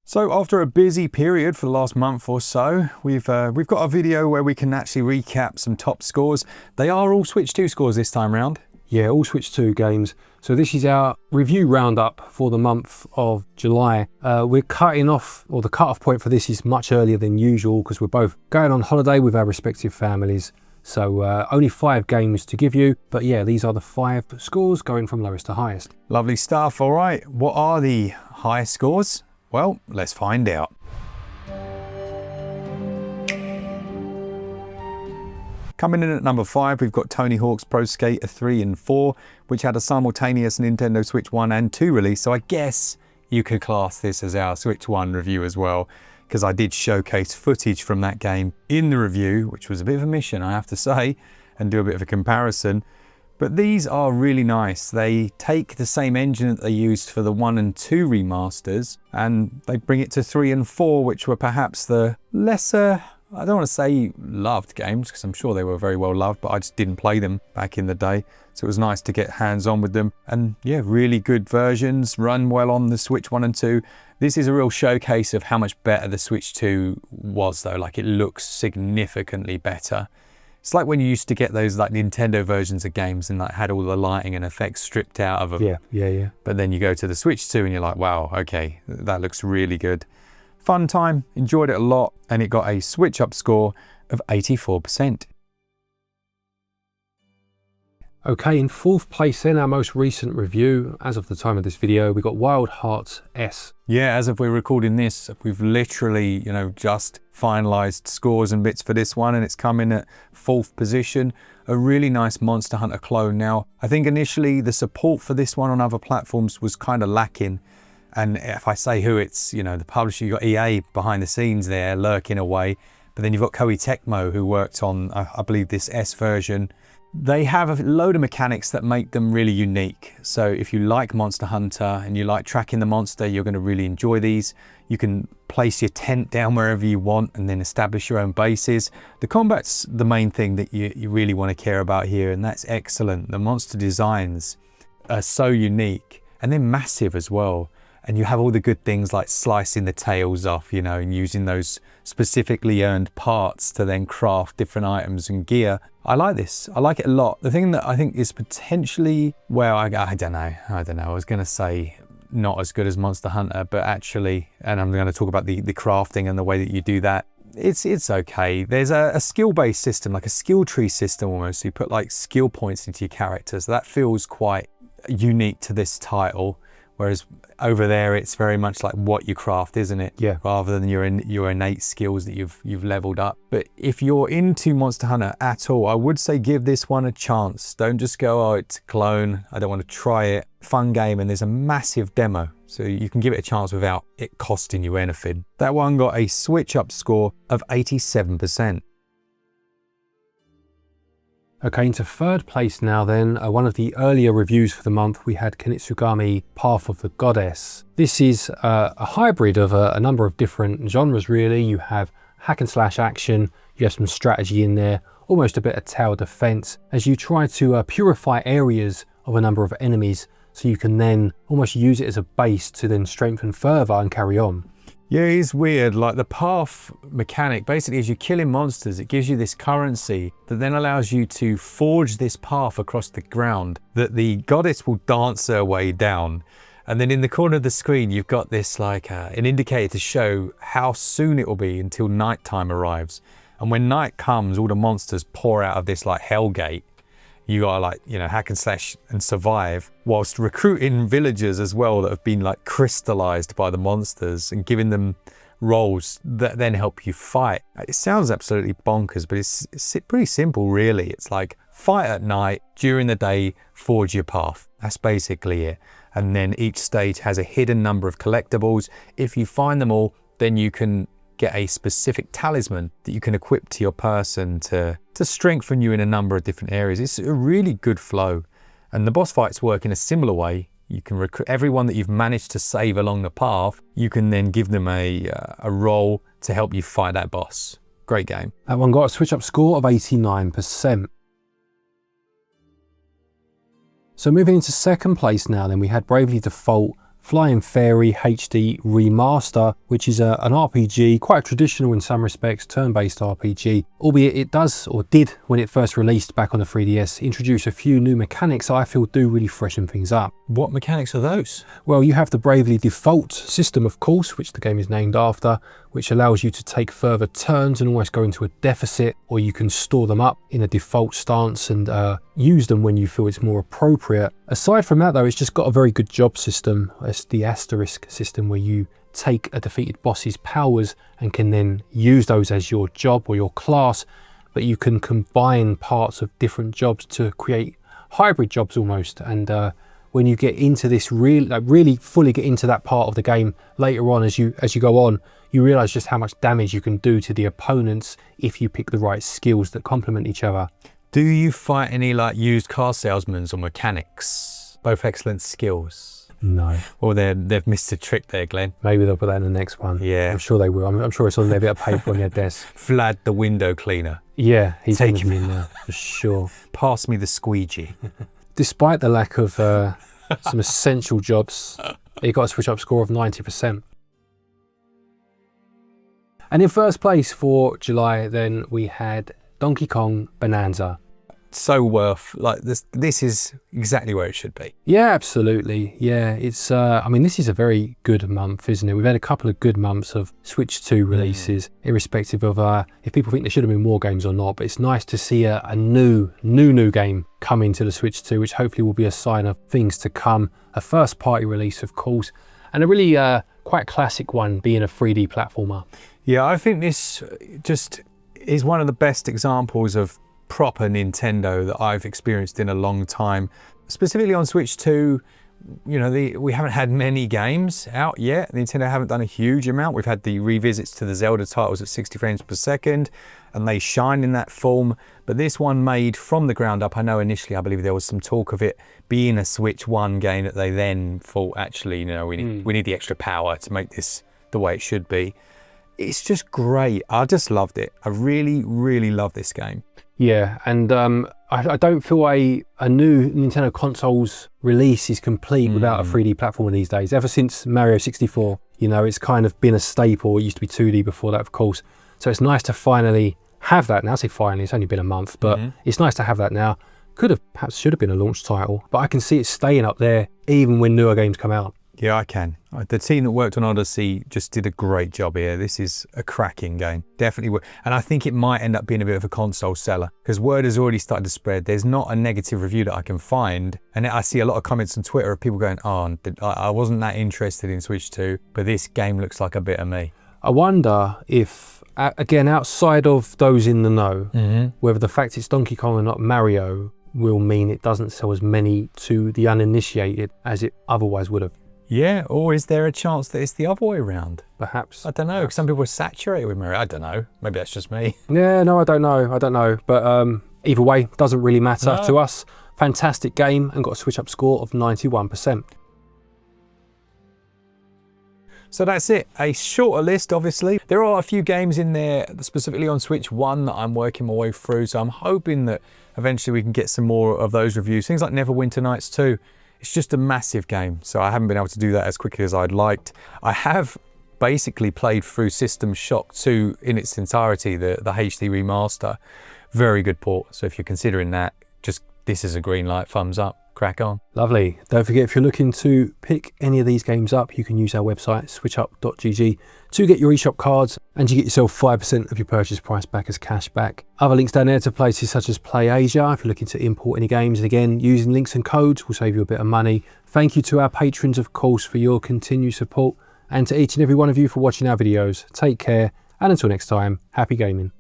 So after a busy period for the last month or so, we've got a video where we can actually recap some top scores. They are all Switch 2 scores this time round. Yeah, all Switch 2 games. So this is our review roundup for the month of July. We're cutting off, or the cut-off point for this is much earlier than usual because we're both going on holiday with our respective families. So only 5 games to give you. But yeah, these are the 5 scores going from lowest to highest. Lovely stuff. All right, what are the highest scores? Well, let's find out. Coming in at number 5, we've got Tony Hawk's Pro Skater 3 and 4, which had a simultaneous Nintendo Switch 1 and 2 release. So I guess you could class this as our Switch 1 review as well, because I did showcase footage from that game in the review, which was a bit of a mission, I have to say, and do a bit of a comparison. But these are really nice. They take the same engine that they used for the 1 and 2 remasters, and they bring it to 3 and 4, which were perhaps the lesser, I don't want to say loved games, because I'm sure they were very well loved, but I just didn't play them back in the day. So it was nice to get hands-on with them. And yeah, really good versions, run well on the Switch 1 and 2. This is a real showcase of how much better the Switch 2 was though. Like, it looks significantly better. It's like when you used to get those like Nintendo versions of games and like had all the lighting and effects stripped out of them. Yeah. But then you go to the Switch 2 and you're like, wow, okay, that looks really good. Fun time, enjoyed it a lot, and it got a SwitchUp score of 84%. Okay, in 4th place in our most recent review, as of the time of this video, we got Wild Hearts S. Yeah, as if we're recording this, we've literally, just finalized scores and bits for this one, and it's come in at 4th position. A really nice Monster Hunter clone. Now, I think initially the support for this one on other platforms was kind of lacking. And if I say who, it's, the publisher, you've got EA behind the scenes there lurking away. But then you've got Koei Tecmo, who worked on, I believe, this S version. They have a load of mechanics that make them really unique. So if you like Monster Hunter and you like tracking the monster, you're going to really enjoy these. You can place your tent down wherever you want and then establish your own bases. The combat's the main thing that you really want to care about here, and that's excellent. The monster designs are so unique, and they're massive as well. And you have all the good things like slicing the tails off, and using those specifically earned parts to then craft different items and gear. I like this. I like it a lot. The thing that I think is potentially, well, I don't know. I was going to say not as good as Monster Hunter, but actually, and I'm going to talk about the crafting and the way that you do that. It's okay. There's a skill-based system, like a skill tree system almost. So you put like skill points into your characters. That feels quite unique to this title. Whereas over there, it's very much like what you craft, isn't it? Yeah. Rather than your innate skills that you've leveled up. But if you're into Monster Hunter at all, I would say give this one a chance. Don't just go, oh, it's a clone, I don't want to try it. Fun game, and there's a massive demo, so you can give it a chance without it costing you anything. That one got a SwitchUp score of 87%. Okay, into 3rd place now then, one of the earlier reviews for the month, we had Kunitsu-Gami Path of the Goddess. This is a hybrid of a number of different genres really. You have hack and slash action, you have some strategy in there, almost a bit of tower defense, as you try to purify areas of a number of enemies so you can then almost use it as a base to then strengthen further and carry on. Yeah, it's weird. Like the path mechanic, basically as you're killing monsters, it gives you this currency that then allows you to forge this path across the ground that the goddess will dance her way down. And then in the corner of the screen, you've got this like an indicator to show how soon it will be until nighttime arrives. And when night comes, all the monsters pour out of this like hell gate. You gotta like, hack and slash and survive whilst recruiting villagers as well that have been like crystallized by the monsters and giving them roles that then help you fight. It sounds absolutely bonkers, but it's pretty simple really. It's like fight at night, during the day, forge your path. That's basically it. And then each stage has a hidden number of collectibles. If you find them all, then you can get a specific talisman that you can equip to your person to strengthen you in a number of different areas. It's a really good flow. And the boss fights work in a similar way. You can recruit everyone that you've managed to save along the path. You can then give them a role to help you fight that boss. Great game. That one got a SwitchUp score of 89%. So moving into 2nd place now, then we had Bravely Default Flying Fairy HD Remaster, which is an RPG, quite traditional in some respects, turn-based RPG, albeit it does, or did when it first released back on the 3DS, introduce a few new mechanics I feel do really freshen things up. What mechanics are those? Well, you have the Bravely Default system, of course, which the game is named after, which allows you to take further turns and almost go into a deficit, or you can store them up in a default stance and use them when you feel it's more appropriate. Aside from that though, it's just got a very good job system. It's the asterisk system where you take a defeated boss's powers and can then use those as your job or your class, but you can combine parts of different jobs to create hybrid jobs almost. And when you get into this really fully get into that part of the game later on, as you go on, you realize just how much damage you can do to the opponents if you pick the right skills that complement each other. Do you fight any like used car salesmen or mechanics? Both excellent skills. No. Well, they've missed a trick there, Glenn. Maybe they'll put that in the next one. Yeah. I'm sure they will. I'm sure it's on their bit of paper on their desk. Vlad the window cleaner. Yeah, he's Take going to him be in there for sure. Pass me the squeegee. Despite the lack of some essential jobs, he got a SwitchUp score of 90%. And in first place for July, then we had Donkey Kong Bonanza. So worth, like this is exactly where it should be. Yeah, absolutely. Yeah, it's I mean, this is a very good month, isn't it? We've had a couple of good months of Switch 2 releases, irrespective of if people think there should have been more games or not, but it's nice to see a new game come into the Switch 2, which hopefully will be a sign of things to come. A first party release, of course, and a really quite classic one, being a 3D platformer. Yeah, I think this just is one of the best examples of proper Nintendo that I've experienced in a long time. Specifically on Switch 2, you know, we haven't had many games out yet. Nintendo haven't done a huge amount. We've had the revisits to the Zelda titles at 60 frames per second, and they shine in that form. But this one made from the ground up, I know initially I believe there was some talk of it being a Switch 1 game that they then thought, actually, you know, we need the extra power to make this the way it should be. It's just great. I just loved it. I really, really love this game. Yeah, and I don't feel a new Nintendo console's release is complete without a 3D platformer these days. Ever since Mario 64, you know, it's kind of been a staple. It used to be 2D before that, of course. So it's nice to finally have that now. I say finally, it's only been a month, but it's nice to have that now. Perhaps should have been a launch title, but I can see it staying up there even when newer games come out. Yeah, I can. The team that worked on Odyssey just did a great job here. This is a cracking game. Definitely. And I think it might end up being a bit of a console seller because word has already started to spread. There's not a negative review that I can find. And I see a lot of comments on Twitter of people going, oh, I wasn't that interested in Switch 2, but this game looks like a bit of me. I wonder if, again, outside of those in the know, whether the fact it's Donkey Kong and not Mario will mean it doesn't sell as many to the uninitiated as it otherwise would have. Yeah, or is there a chance that it's the other way around? Perhaps. I don't know. Some people are saturated with Mario. I don't know. Maybe that's just me. Yeah, no, I don't know. But either way, doesn't really matter to us. Fantastic game and got a SwitchUp score of 91%. So that's it. A shorter list, obviously. There are a few games in there, specifically on Switch 1, that I'm working my way through. So I'm hoping that eventually we can get some more of those reviews. Things like Neverwinter Nights 2. It's just a massive game, so I haven't been able to do that as quickly as I'd liked. I have basically played through System Shock 2 in its entirety, the HD remaster. Very good port, so if you're considering that, just this is a green light, thumbs up, crack on. Lovely. Don't forget, if you're looking to pick any of these games up, you can use our website, switchup.gg, to get your eShop cards, and you get yourself 5% of your purchase price back as cash back. Other links down there to places such as Play Asia, if you're looking to import any games. And again, using links and codes will save you a bit of money. Thank you to our patrons, of course, for your continued support, and to each and every one of you for watching our videos. Take care, and until next time, happy gaming.